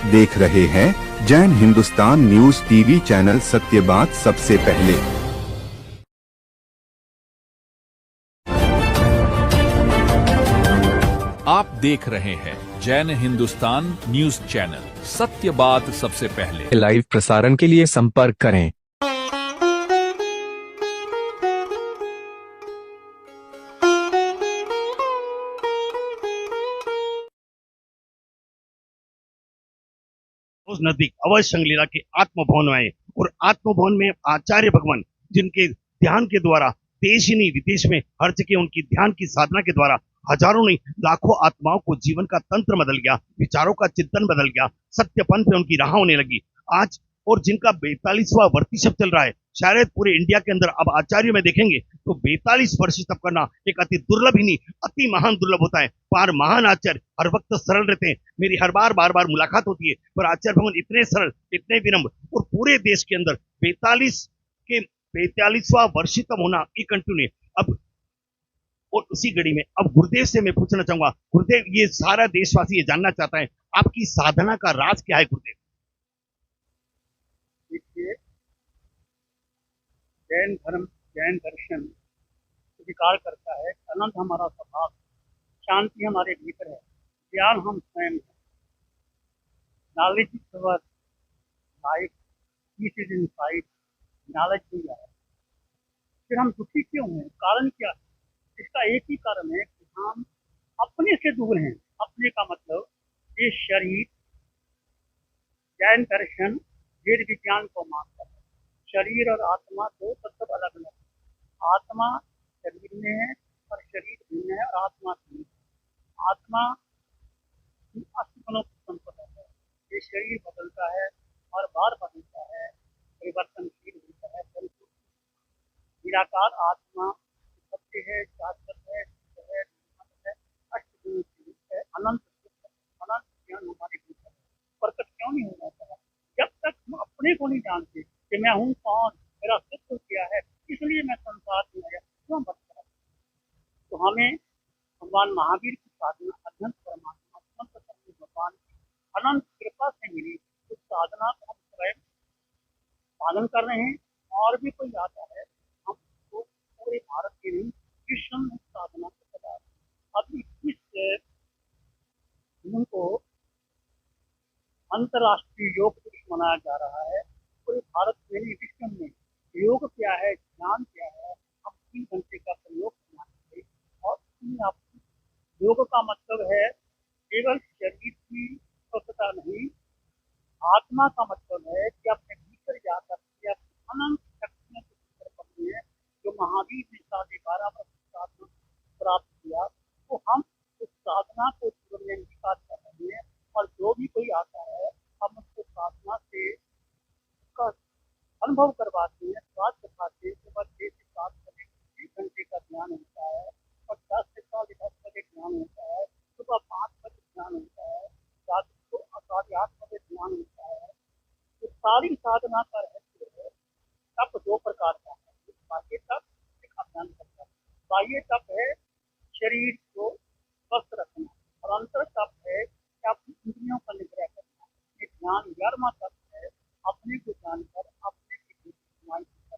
देख रहे हैं Jain Hindustan news TV channel, सत्य बात सबसे पहले। आप देख रहे हैं जैन हिंदुस्तान न्यूज चैनल, सत्य बात सबसे पहले। लाइव प्रसारण के लिए संपर्क करें। उस नजदीक अवध संगलीला के आत्मभवन में आए और आत्मभवन में आचार्य भगवान, जिनके ध्यान के द्वारा देश ही नहीं विदेश में हर जगह उनकी ध्यान की साधना के द्वारा हजारों नहीं लाखों आत्माओं को जीवन का तंत्र बदल गया, विचारों का चिंतन बदल गया, सत्य पंथ पे उनकी राह होने लगी आज। और जिनका 42वां वर्षिप चल रहा है, शायद पूरे इंडिया के अंदर अब आचार्य में देखेंगे तो 42 वर्ष तप करना एक अति दुर्लभ ही नहीं, अति महान दुर्लभ होता है। पर महान आचार्य हर वक्त सरल रहते हैं। मेरी हर बार बार मुलाकात होती है, पर आचार्य भगवान इतने सरल, इतने विनम्र, और पूरे देश के अंदर 42वां वर्षितम होना ये कंटिन्यू अब। और उसी घड़ी में अब गुरुदेव से मैं पूछना चाहूंगा, गुरुदेव ये सारा देशवासी ये जानना चाहता है, आपकी साधना का राज क्या है गुरुदेव? देखिए, जैन धर्म, जैन दर्शन स्वीकार करता है अनंत हमारा स्वभाव, शांति हमारे भीतर है, ज्ञान हम स्वयं है, knowledge is our life, peace is inside, knowledge भी है। फिर हम दुखी क्यों हैं? कारण क्या है? इसका एक ही कारण है कि हम अपने से दूर हैं। अपने का मतलब ये शरीर, जैन दर्शन वेद विज्ञान को मानता है शरीर और आत्मा दो तत्व अलग अलग है। आत्मा शरीर में है और शरीर भिन्न है और आत्मा भिन्न है। आत्मा अस्तित्व की संपदा है। ये शरीर बदलता है और बार बदलता है, परिवर्तनशील होता है। निराकार आत्मा सत्य है, शाश्वत है, शुद्ध है, निर्मल है, अष्टगुण है, अनंत है। अनंत ज्ञान हमारे भीतर है, प्रकट क्यों नहीं होना चाहिए? जब तक हम अपने को नहीं जानते कि मैं हूँ कौन, मेरा अस्तित्व क्या है, इसलिए मैं संसार में आया, क्यों बचता? तो हमें भगवान महावीर की साधना, अनंत परमात्मा, अनंत सत्य भगवान की अनंत कृपा से मिली। उस साधना को हम स्वयं पालन कर रहे हैं। और भी कोई आता है, हम तो पूरे भारत के नहीं, विश्व में साधना को चला रहे हैं। अब 21 जून को अंतर्राष्ट्रीय योग दिवस मनाया जा रहा है। पूरे भारत में नहीं, विश्व में योग क्या है, ज्ञान क्या है, हम 3 घंटे का प्रयोग करना चाहिए। और इसमें आप योग का मतलब है केवल शरीर की स्वस्थता नहीं, आत्मा का मतलब है कि अपने भीतर जाकर के अनंत शक्तियों के भीतर पकड़े हैं। जो महावीर ने 12.5 वर्ष साधना प्राप्त किया, तो हम उस साधना को जीवन में अंगीकार कर रहे हैं। और जो भी कोई आता है, हम उसको साधना से उसका अनुभव करवाते हैं, स्वाद दिखाते हैं। सुबह 6 से 7 बजे 1 घंटे का ध्यान होता है और 10 से 10 बजे ध्यान होता है। सुबह 5 बजे ध्यान होता है, रात को 8:30 बजे ध्यान होता है। तो सारी साधना का रहस्य है। तप 2 प्रकार का है, एक बाह्य तप, एक आभ्यंतर तप। बाह्य तप है शरीर को स्वस्थ रखना, और अंतर तप है कि अपनी इंद्रियों का निग्रह करना। ये ध्यान 11वां तप है, अपने को जानकर अपने की कमाई करना,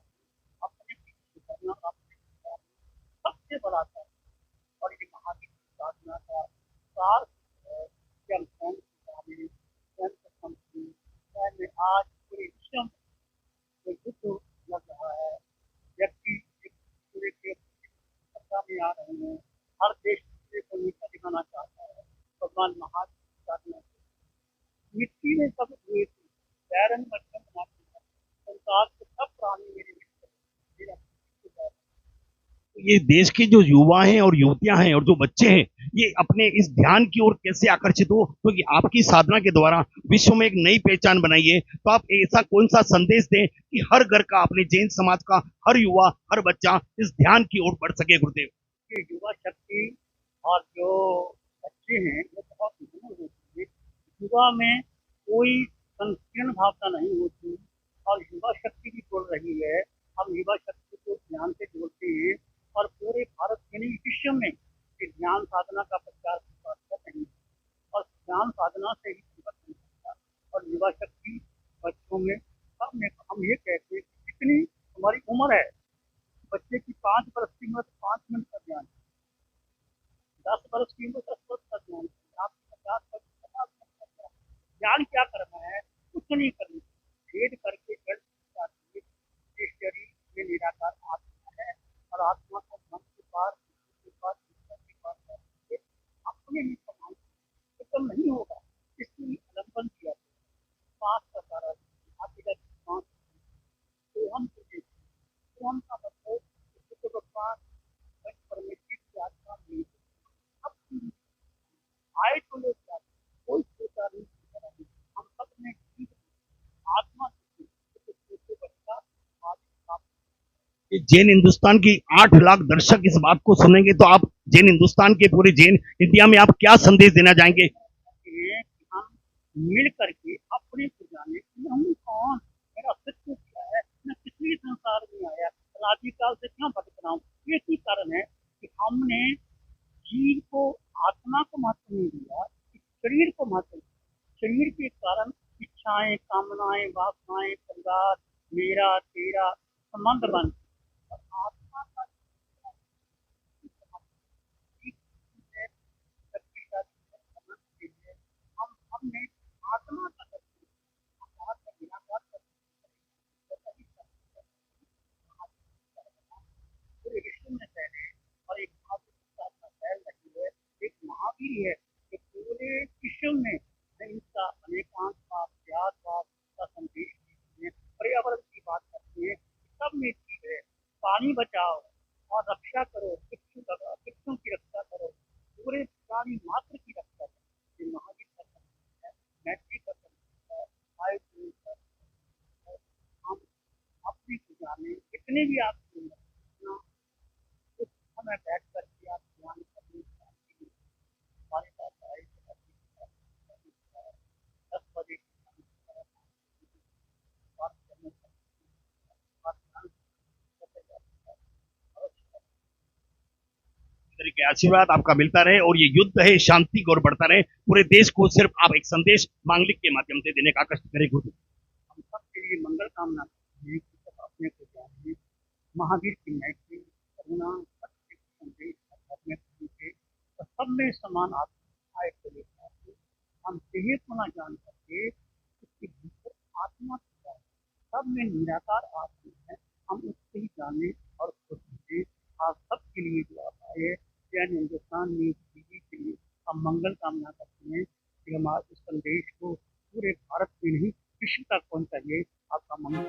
अपने की करना, अपने सबसे बड़ा तप। और ये महावीर की साधना का सार है कि हम स्वयं को जाने, स्वयं को समझें। स्वयं में आज पूरे विश्व में जो युद्ध लग रहा है, व्यक्ति एक दूसरे के सत्ता में आ रहे हैं, हर देश दूसरे को नीचा दिखाना चाहता है। भगवान महावीर की साधना मिट्टी में सब हुए थे, बैरंग मध्यम बनाते हैं, संसार के सब प्राणी मेरे मित्र मेरा है। ये देश के जो युवा हैं और युवतियां हैं और जो बच्चे हैं, ये अपने इस ध्यान की ओर कैसे आकर्षित हो? क्योंकि आपकी साधना के द्वारा विश्व में एक नई पहचान बनाई है, तो आप ऐसा कौन सा संदेश दें कि हर घर का, अपने जैन समाज का हर युवा, हर बच्चा इस ध्यान की ओर बढ़ सके गुरुदेव? कि युवा शक्ति और जो बच्चे हैं वो बहुत मजबूत होती है। युवा में कोई संकीर्ण भावना नहीं होती और युवा शक्ति भी बोल रही है। हम युवा शक्ति को ध्यान से जोड़ते हैं और पूरे भारत के नहीं, विश्व में ये ध्यान साधना का प्रचार प्रसार कर रहे हैं। और ध्यान साधना से ही परिवर्तन होता है। 5 बरस की उम्र 5 मिनट का ध्यान, 10 बरस की उम्र 10 वर्ष का ध्यान, आपकी 50 वर्ष 50 वर्ष का ध्यान। ध्यान क्या करना है? कुछ नहीं करना, भेद करके जड़ चाहिए। इस शरीर में निराकार आत्मा है और आत्मा को मन के पार, बुद्धि के पार, ईश्वर के पार करके अपने ही समान एकदम नहीं होगा, इसलिए अवलंबन किया पांच का सारा पांच सोहम को देखिए। सोहम का मतलब किसी को पांच परमेश्वर की आत्मा मिली अब आए तो लोग जाते, कोई सोचा नहीं सोचा नहीं, हम सब ने ठीक आत्मा से बच्चा जैन हिंदुस्तान की 8 लाख दर्शक इस बात को सुनेंगे तो आप जैन हिंदुस्तान के पूरे जैन इंडिया में आप क्या संदेश देना चाहेंगे? कि हम मिल करके अपने को जाने कि हम कौन, मेरा अस्तित्व क्या है, मैं किस लिए संसार में आया, राजीकाल से क्यों भटक रहा हूँ। एक ही कारण है कि हमने जीव को, आत्मा को महत्व नहीं दिया, शरीर को महत्व दिया। शरीर के कारण इच्छाएं, कामनाएं, वासनाएं, परिवार, मेरा तेरा संबंध बन और आत्मा का संबंध के लिए हमने आत्मा का आत्मा का निराकार पूरे विश्व में फैले और एक फैल रही है, एक महावीर है जो पूरे विश्व में अहिंसा, अनेकांतवाद, त्यागवाद का संदेश देते हैं, पर्यावरण की बात करते हैं, सब में चीज है। पानी बचाओ और रक्षा करो, वृक्षों की रक्षा करो, पूरे प्राणी मात्र की रक्षा करो, ये महावीर का संदेश है, मैत्री का संदेश है, आयुष का संदेश है। हम अपने को जाने, जितने भी आप कुछ समय बैठ करके आप ध्यान करने हमारे पास आए 10 बजे बात करने के आशीर्वाद आपका मिलता रहे और ये युद्ध है शांति की ओर बढ़ता रहे। पूरे देश को सिर्फ आप एक संदेश मांगलिक के माध्यम से देने का कष्ट करें गुरु। हम सबके लिए मंगल कामना करते हैं कि सब अपने को जाने, महावीर की मैत्री, करुणा, सत्य संदेश अपने के तो सब में समान आत्मा आए को लेकर आते। हम देह को न जान करके उसके भीतर आत्मा क्या है, सब में निराकार आत्मा है, हम उससे ही जाने और उसको समझे। आप सबके लिए दुआ पाए। जैन हिंदुस्तान न्यूज टीवी के लिए हम मंगल कामना करते हैं कि हमारे इस संदेश को पूरे भारत में नहीं विश्व तक पहुंचाइए। आपका मंगल।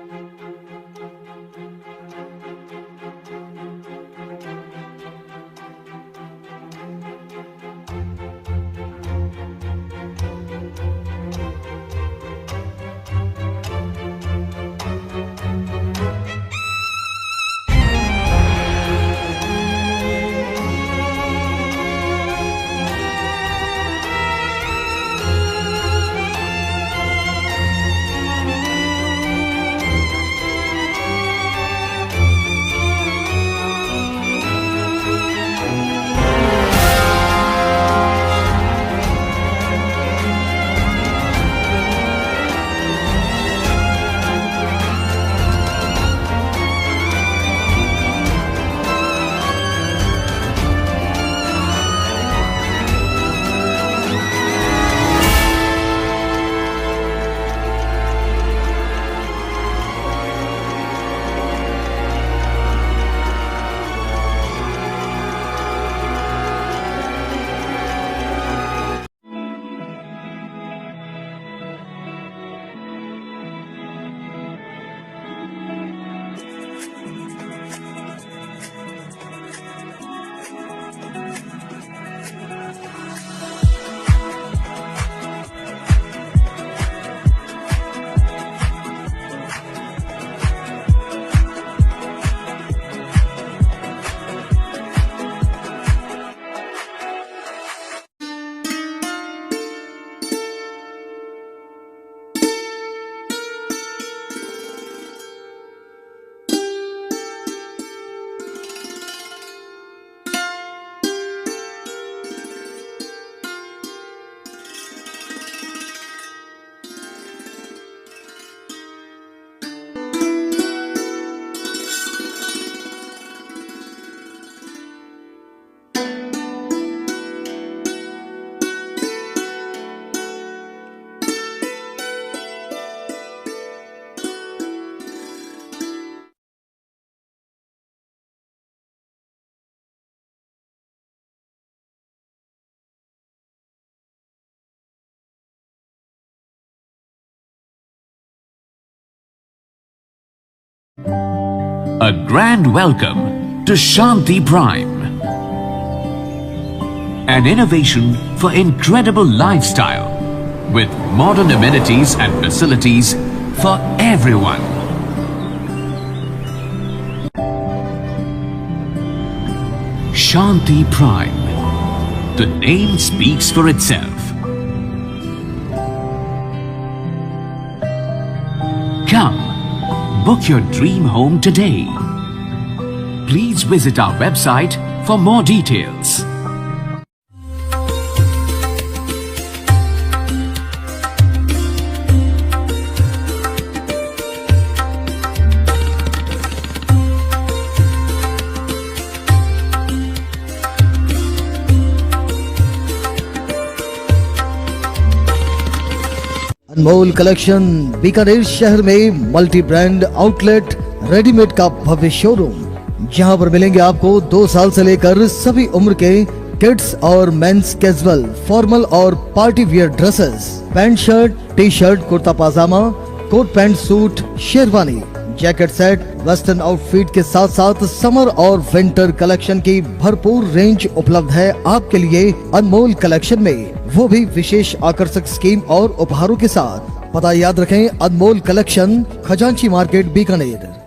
A grand welcome to Shanti Prime. An innovation for incredible lifestyle with modern amenities and facilities for everyone. Shanti Prime. The name speaks for itself. Come, book your dream home today. Please visit our website for more details. Anmol collection Bikaner शहर में multi brand outlet readymade का भव्य showroom, जहां पर मिलेंगे आपको 2 साल से लेकर सभी उम्र के किड्स और मेंस कैजुअल, फॉर्मल और party wear dresses, pant shirt, T shirt, kurta pajama, coat pant suit, sherwani, jacket set, western outfit के साथ साथ समर और विंटर कलेक्शन की भरपूर रेंज उपलब्ध है आपके लिए अनमोल कलेक्शन में, वो भी विशेष आकर्षक स्कीम और उपहारों के साथ। पता याद रखें, अनमोल कलेक्शन, खजांची मार्केट, बीकानेर।